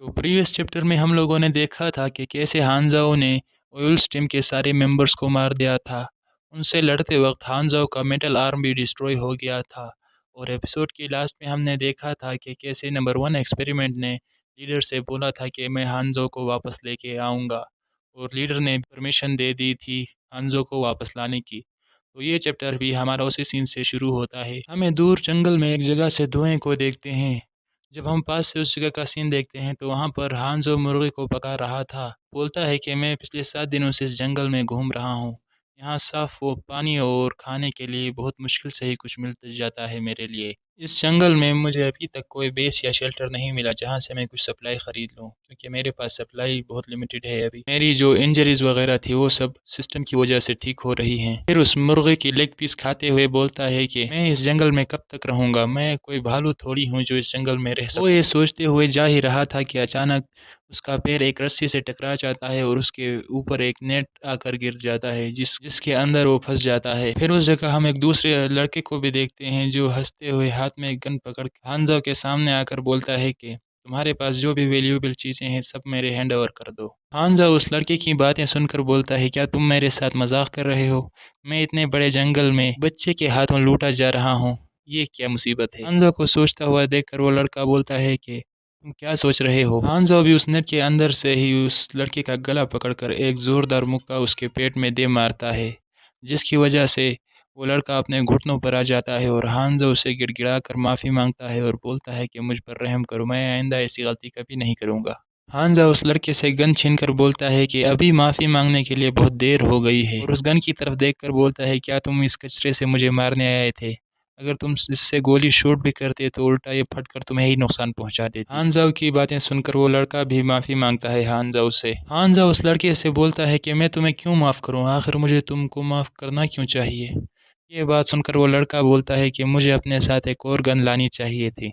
तो previous chapter में हम लोगों ने देखा था कि कैसे हानज़ाओ ने ओयल्स टीम के सारे मेंबर्स को मार दिया था। उनसे लड़ते वक्त हानज़ाओ का मेटल आर्म भी डिस्ट्रॉय हो गया था। और एपिसोड के लास्ट में हमने देखा था कि कैसे नंबर 1 एक्सपेरिमेंट ने लीडर से बोला था कि मैं हानज़ाओ को वापस लेके आऊँगा, और लीडर ने परमिशन दे दी थी हानज़ाओ को वापस लाने की। तो ये चैप्टर भी हमारा उसी सीन से शुरू होता है। हमें दूर जंगल में एक जगह से धुएँ को देखते हैं। जब हम पास से उस जगह का सीन देखते हैं तो वहाँ पर हांज़ो मुर्गे को पका रहा था। बोलता है कि मैं पिछले 7 दिनों से इस जंगल में घूम रहा हूँ। यहाँ साफ़ वो पानी और खाने के लिए बहुत मुश्किल से ही कुछ मिल जाता है मेरे लिए। इस जंगल में मुझे अभी तक कोई बेस या शेल्टर नहीं मिला जहाँ से मैं कुछ सप्लाई ख़रीद लूँ, क्योंकि मेरे पास सप्लाई बहुत लिमिटेड है अभी। मेरी जो इंजरीज़ वग़ैरह थी वो सब सिस्टम की वजह से ठीक हो रही हैं। फिर उस मुर्गे की लेग पीस खाते हुए बोलता है कि मैं इस जंगल में कब तक रहूँगा, मैं कोई भालू थोड़ी हूँ जो इस जंगल में रह सकूँ। वो ये सोचते हुए जा ही रहा था कि अचानक उसका पैर एक रस्सी से टकरा जाता है और उसके ऊपर एक नेट आकर गिर जाता है जिसके अंदर वो फंस जाता है। फिर उस जगह हम एक दूसरे लड़के को भी देखते हैं जो हंसते हुए हाथ में एक गन पकड़ के हानज़ो के सामने आकर बोलता है कि तुम्हारे पास जो भी वैल्यूएबल चीज़ें हैं सब मेरे हैंड ओवर कर दो। हानज़ो उस लड़के की बातें सुनकर बोलता है, क्या तुम मेरे साथ मजाक कर रहे हो? मैं इतने बड़े जंगल में बच्चे के हाथों लूटा जा रहा हूँ, ये क्या मुसीबत है? हानज़ो को सोचता हुआ देखकर वो लड़का बोलता है कि तुम क्या सोच रहे हो? हानज़ो भी उस नेट के अंदर से ही उस लड़के का गला पकड़कर एक ज़ोरदार मुक्का उसके पेट में दे मारता है, जिसकी वजह से वो लड़का अपने घुटनों पर आ जाता है और हानज़ो उसे गिड़गिड़ाकर माफ़ी मांगता है और बोलता है कि मुझ पर रहम करो, मैं आइंदा ऐसी गलती कभी नहीं करूँगा। हानज़ो उस लड़के से गन छीनकर बोलता है कि अभी माफ़ी मांगने के लिए बहुत देर हो गई है, और उस गन की तरफ देखकर बोलता है, क्या तुम इस कचरे से मुझे मारने आए थे? अगर तुम इससे गोली शूट भी करते तो उल्टा ये फटकर तुम्हें ही नुकसान पहुंचा देती। हानज़ो की बातें सुनकर वो लड़का भी माफ़ी मांगता है हानज़ो से। हानज़ो उस लड़के से बोलता है कि मैं तुम्हें क्यों माफ़ करूं, आखिर मुझे तुमको माफ़ करना क्यों चाहिए? ये बात सुनकर वो लड़का बोलता है कि मुझे अपने साथ एक और गन लानी चाहिए थी,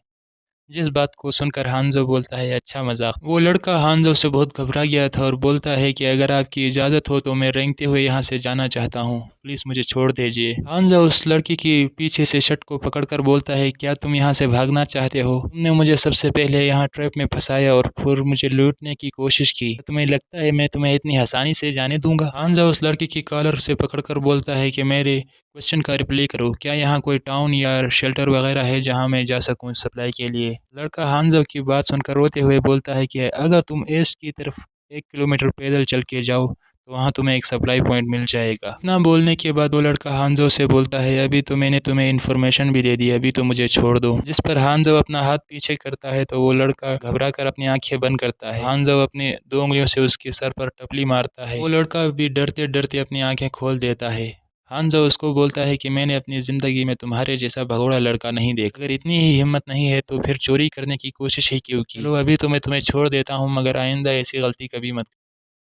जिस बात को सुनकर हानज़ो बोलता है, अच्छा मज़ाक। वो लड़का हानज़ो से बहुत घबरा गया था और बोलता है कि अगर आपकी इजाज़त हो तो मैं रेंगते हुए यहाँ से जाना चाहता हूँ, प्लीज़ मुझे छोड़ दीजिए। हानज़ो उस लड़की की पीछे से शर्ट को पकड़कर बोलता है, क्या तुम यहाँ से भागना चाहते हो? तुमने मुझे सबसे पहले यहाँ ट्रैप में फंसाया और फिर मुझे लूटने की कोशिश की। तुम्हें लगता है मैं तुम्हें इतनी आसानी से जाने दूंगा? हानज़ो उस लड़की की कॉलर से पकड़कर बोलता है कि मेरे क्वेश्चन का रिप्लाई करो, क्या यहाँ कोई टाउन या शेल्टर वगैरह है जहाँ मैं जा सकूँ सप्लाई के लिए? लड़का हानज़ो की बात सुनकर रोते हुए बोलता है कि अगर तुम ईस्ट की तरफ 1 किलोमीटर पैदल चल के जाओ तो वहाँ तुम्हें एक सप्लाई पॉइंट मिल जाएगा। इतना बोलने के बाद वो लड़का हानज़ो से बोलता है, अभी तो मैंने तुम्हें इन्फॉर्मेशन भी दे दी, अभी तो मुझे छोड़ दो। जिस पर हानज़ो अपना हाथ पीछे करता है तो वो लड़का घबरा कर अपनी आंखें बंद करता है। हानज़ो अपने 2 उंगलियों से उसके सर पर टपली मारता है। वो लड़का भी डरते डरते अपनी आंखें खोल देता है। हानज़ो उसको बोलता है कि मैंने अपनी ज़िंदगी में तुम्हारे जैसा भगोड़ा लड़का नहीं देखा। अगर इतनी ही हिम्मत नहीं है तो फिर चोरी करने की कोशिश ही क्यों की? चलो अभी तो मैं तुम्हें छोड़ देता हूँ, मगर आइंदा ऐसी गलती कभी मत।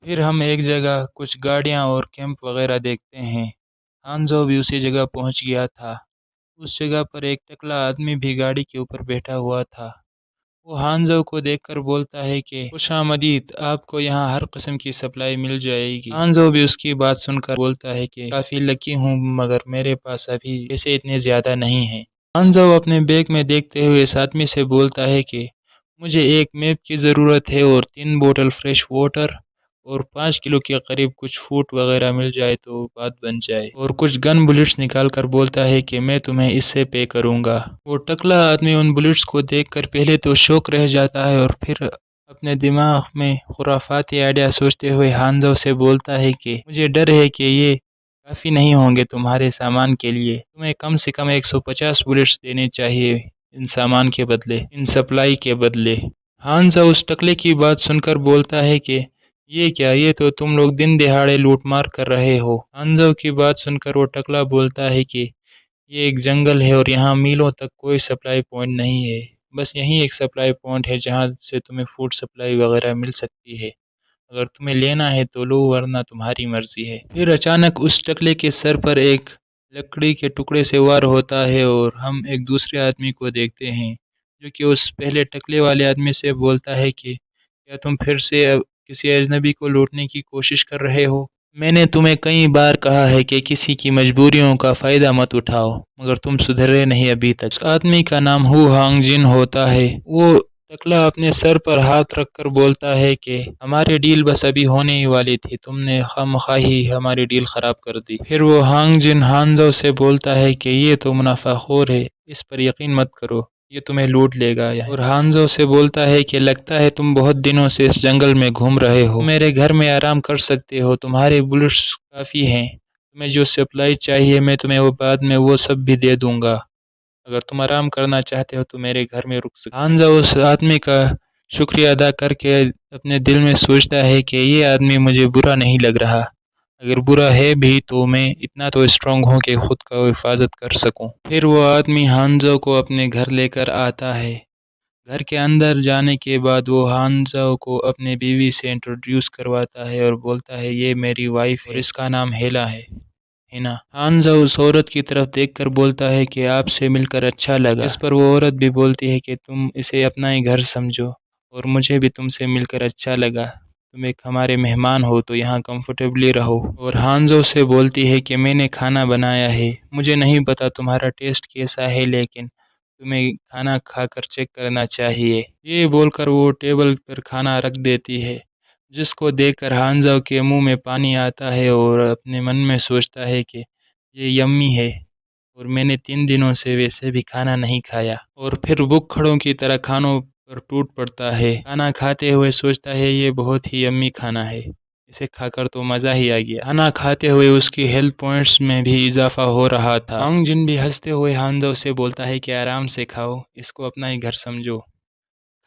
फिर हम एक जगह कुछ गाड़ियाँ और कैंप वगैरह देखते हैं। हानज़ो भी उसी जगह पहुँच गया था। उस जगह पर एक टकला आदमी भी गाड़ी के ऊपर बैठा हुआ था। वो हानज़ो को देखकर बोलता है कि खुशामदीद, आपको यहाँ हर किस्म की सप्लाई मिल जाएगी। हानज़ो भी उसकी बात सुनकर बोलता है कि काफ़ी लकी हूँ, मगर मेरे पास अभी पैसे इतने ज़्यादा नहीं हैं। हानज़ो अपने बैग में देखते हुए इस आदमी से बोलता है कि मुझे एक मैप की ज़रूरत है और 3 बोतल फ्रेश वाटर और 5 किलो के करीब कुछ फूड वगैरह मिल जाए तो बात बन जाए। और कुछ गन बुलेट्स निकाल कर बोलता है कि मैं तुम्हें इससे पे करूँगा। वो टकला आदमी उन बुलेट्स को देखकर पहले तो शौक रह जाता है और फिर अपने दिमाग में खुराफाती आइडिया सोचते हुए हानज़ो से बोलता है कि मुझे डर है कि ये काफ़ी नहीं होंगे तुम्हारे सामान के लिए, तुम्हें कम से कम 150 बुलेट्स देने चाहिए इन सामान के बदले, इन सप्लाई के बदले। हानज़ो उस टकले की बात सुनकर बोलता है कि ये क्या, ये तो तुम लोग दिन दिहाड़े लूटमार कर रहे हो। हानज़ो की बात सुनकर वो टकला बोलता है कि ये एक जंगल है और यहाँ मीलों तक कोई सप्लाई पॉइंट नहीं है, बस यहीं एक सप्लाई पॉइंट है जहाँ से तुम्हें फूड सप्लाई वगैरह मिल सकती है। अगर तुम्हें लेना है तो लो, वरना तुम्हारी मर्जी है। फिर अचानक उस टकले के सर पर एक लकड़ी के टुकड़े से वार होता है और हम एक दूसरे आदमी को देखते हैं जो कि उस पहले टकले वाले आदमी से बोलता है कि क्या तुम फिर से किसी अजनबी को लूटने की कोशिश कर रहे हो? मैंने तुम्हें कई बार कहा है कि किसी की मजबूरियों का फ़ायदा मत उठाओ, मगर तुम सुधरे नहीं अभी तक। उस आदमी का नाम हु हांग जिन होता है। वो ٹکلا اپنے سر پر ہاتھ رکھ کر بولتا ہے کہ ہماری ڈیل بس ابھی ہونے ہی والی تھی، تم نے خواہ ہی ہماری ڈیل خراب کر دی۔ پھر وہ ہانگ جن ہانزو سے بولتا ہے کہ یہ تو منافع خور ہے، اس پر یقین مت کرو، یہ تمہیں لوٹ لے گا۔ اور ہانزو سے بولتا ہے کہ لگتا ہے تم بہت دنوں سے اس جنگل میں گھوم رہے ہو، میرے گھر میں آرام کر سکتے ہو، تمہارے بلٹس کافی ہیں، تمہیں جو سپلائی چاہیے میں تمہیں وہ بعد میں وہ سب بھی دے دوں گا، اگر تم آرام کرنا چاہتے ہو تو میرے گھر میں رک سکتے۔ ہانزو اس آدمی کا شکریہ ادا کر کے اپنے دل میں سوچتا ہے کہ یہ آدمی مجھے برا نہیں لگ رہا، اگر برا ہے بھی تو میں اتنا تو اسٹرانگ ہوں کہ خود کا حفاظت کر سکوں۔ پھر وہ آدمی ہانزو کو اپنے گھر لے کر آتا ہے۔ گھر کے اندر جانے کے بعد وہ ہانزو کو اپنے بیوی سے انٹروڈیوس کرواتا ہے اور بولتا ہے یہ میری وائف ہے اور اس کا نام ہیلا ہے۔ ہانزو اس عورت کی طرف دیکھ کر بولتا ہے کہ آپ سے مل کر اچھا لگا، اس پر وہ عورت بھی بولتی ہے کہ تم اسے اپنا ہی گھر سمجھو اور مجھے بھی تم سے مل کر اچھا لگا، تم ایک ہمارے مہمان ہو تو یہاں کمفرٹیبلی رہو۔ اور ہانزو سے بولتی ہے کہ میں نے کھانا بنایا ہے، مجھے نہیں پتا تمہارا ٹیسٹ کیسا ہے لیکن تمہیں کھانا کھا کر چیک کرنا چاہیے۔ یہ بول کر وہ ٹیبل پر کھانا رکھ دیتی ہے، جس کو دیکھ کر ہانزو کے منہ میں پانی آتا ہے اور اپنے من میں سوچتا ہے کہ یہ یمی ہے اور میں نے 3 دنوں سے ویسے بھی کھانا نہیں کھایا، اور پھر بکھڑوں کی طرح کھانوں پر ٹوٹ پڑتا ہے۔ کھانا کھاتے ہوئے سوچتا ہے یہ بہت ہی یمی کھانا ہے، اسے کھا کر تو مزہ ہی آ گیا۔ کھانا کھاتے ہوئے اس کی ہیلتھ پوائنٹس میں بھی اضافہ ہو رہا تھا۔ ہانگ جن بھی ہنستے ہوئے ہانزو سے بولتا ہے کہ آرام سے کھاؤ، اس کو اپنا ہی گھر سمجھو۔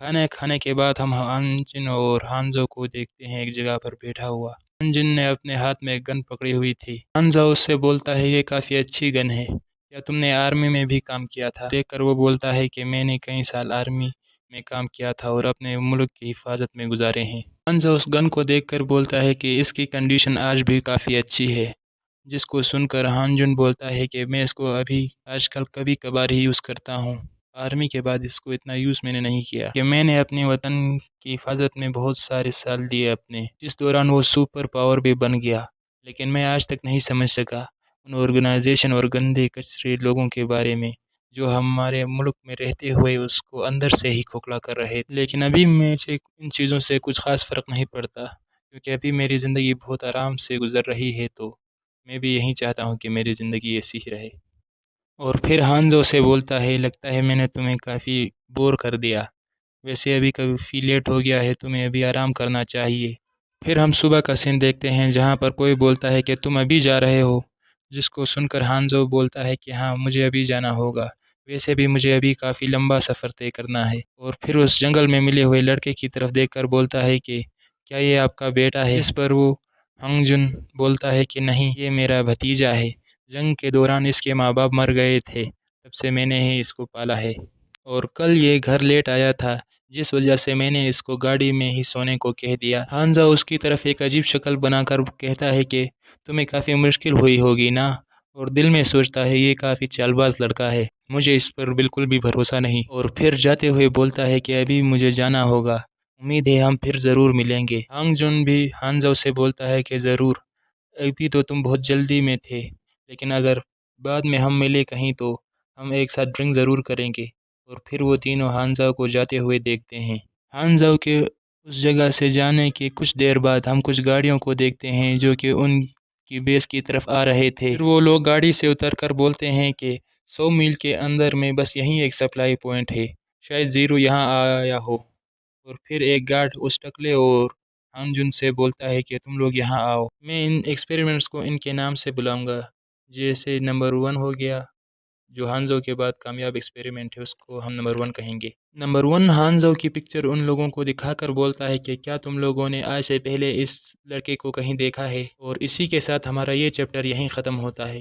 کھانا کھانے کے بعد ہم ہانگ جن اور ہانزو کو دیکھتے ہیں ایک جگہ پر بیٹھا ہوا۔ ہانگ جن نے اپنے ہاتھ میں گن پکڑی ہوئی تھی۔ ہانزو اس سے بولتا ہے یہ کافی اچھی گن ہے، کیا تم نے آرمی میں بھی کام کیا تھا؟ دیکھ کر وہ بولتا ہے کہ میں نے کئی سال آرمی میں کام کیا تھا اور اپنے ملک کی حفاظت میں گزارے ہیں۔ ہانزو اس گن کو دیکھ کر بولتا ہے کہ اس کی کنڈیشن آج بھی کافی اچھی ہے، جس کو سن کر ہانگ جن بولتا ہے کہ میں اس کو ابھی آج کل کبھی کبھار ہی یوز کرتا ہوں، آرمی کے بعد اس کو اتنا یوز میں نے نہیں کیا کہ میں نے اپنے وطن کی حفاظت میں بہت سارے سال دیے اپنے، جس دوران وہ سپر پاور بھی بن گیا، لیکن میں آج تک نہیں سمجھ سکا ان آرگنائزیشن اور گندے کچرے لوگوں کے بارے میں جو ہمارے ملک میں رہتے ہوئے اس کو اندر سے ہی کھوکھلا کر رہے، لیکن ابھی مجھے ان چیزوں سے کچھ خاص فرق نہیں پڑتا کیونکہ ابھی میری زندگی بہت آرام سے گزر رہی ہے، تو میں بھی یہی چاہتا ہوں کہ میری زندگی ایسی ہی رہے۔ اور پھر ہانزو سے بولتا ہے لگتا ہے میں نے تمہیں کافی بور کر دیا، ویسے ابھی کافی لیٹ ہو گیا ہے، تمہیں ابھی آرام کرنا چاہیے۔ پھر ہم صبح کا سین دیکھتے ہیں جہاں پر کوئی بولتا ہے کہ تم ابھی جا رہے ہو، جس کو سن کر ہانزو بولتا ہے کہ ہاں مجھے ابھی جانا ہوگا، ویسے بھی مجھے ابھی کافی لمبا سفر طے کرنا ہے۔ اور پھر اس جنگل میں ملے ہوئے لڑکے کی طرف دیکھ کر بولتا ہے کہ کیا یہ آپ کا بیٹا ہے؟ جس پر وہ ہانگ جن بولتا ہے کہ نہیں، یہ میرا بھتیجا ہے، جنگ کے دوران اس کے ماں باپ مر گئے تھے، تب سے میں نے ہی اس کو پالا ہے، اور کل یہ گھر لیٹ آیا تھا جس وجہ سے میں نے اس کو گاڑی میں ہی سونے کو کہہ دیا۔ ہانزو اس کی طرف ایک عجیب شکل بنا کر کہتا ہے کہ تمہیں کافی مشکل ہوئی ہوگی نا، اور دل میں سوچتا ہے یہ کافی چال باز لڑکا ہے، مجھے اس پر بالکل بھی بھروسہ نہیں، اور پھر جاتے ہوئے بولتا ہے کہ ابھی مجھے جانا ہوگا، امید ہے ہم پھر ضرور ملیں گے۔ ہانگ جن بھی ہانزو سے بولتا ہے کہ ضرور، ابھی تو تم بہت جلدی میں تھے، لیکن اگر بعد میں ہم ملے کہیں تو ہم ایک ساتھ ڈرنک ضرور کریں گے۔ اور پھر وہ تینوں ہانزو کو جاتے ہوئے دیکھتے ہیں۔ ہانزو کے اس جگہ سے جانے کے کچھ دیر بعد ہم کچھ گاڑیوں کو دیکھتے ہیں جو کہ ان کی بیس کی طرف آ رہے تھے۔ پھر وہ لوگ گاڑی سے اتر کر بولتے ہیں کہ 100 میل کے اندر میں بس یہیں ایک سپلائی پوائنٹ ہے، شاید زیرو یہاں آیا ہو۔ اور پھر ایک گارڈ اس ٹکلے اور ہانگ جن سے بولتا ہے کہ تم لوگ یہاں آؤ، میں ان ایکسپیریمنٹس کو ان کے نام سے بلاؤں گا، جیسے نمبر 1 ہو گیا، جو ہانزو کے بعد کامیاب ایکسپیریمنٹ ہے اس کو ہم نمبر 1 کہیں گے۔ نمبر 1 ہانزو کی پکچر ان لوگوں کو دکھا کر بولتا ہے کہ کیا تم لوگوں نے آج سے پہلے اس لڑکے کو کہیں دیکھا ہے؟ اور اسی کے ساتھ ہمارا یہ چیپٹر یہیں ختم ہوتا ہے۔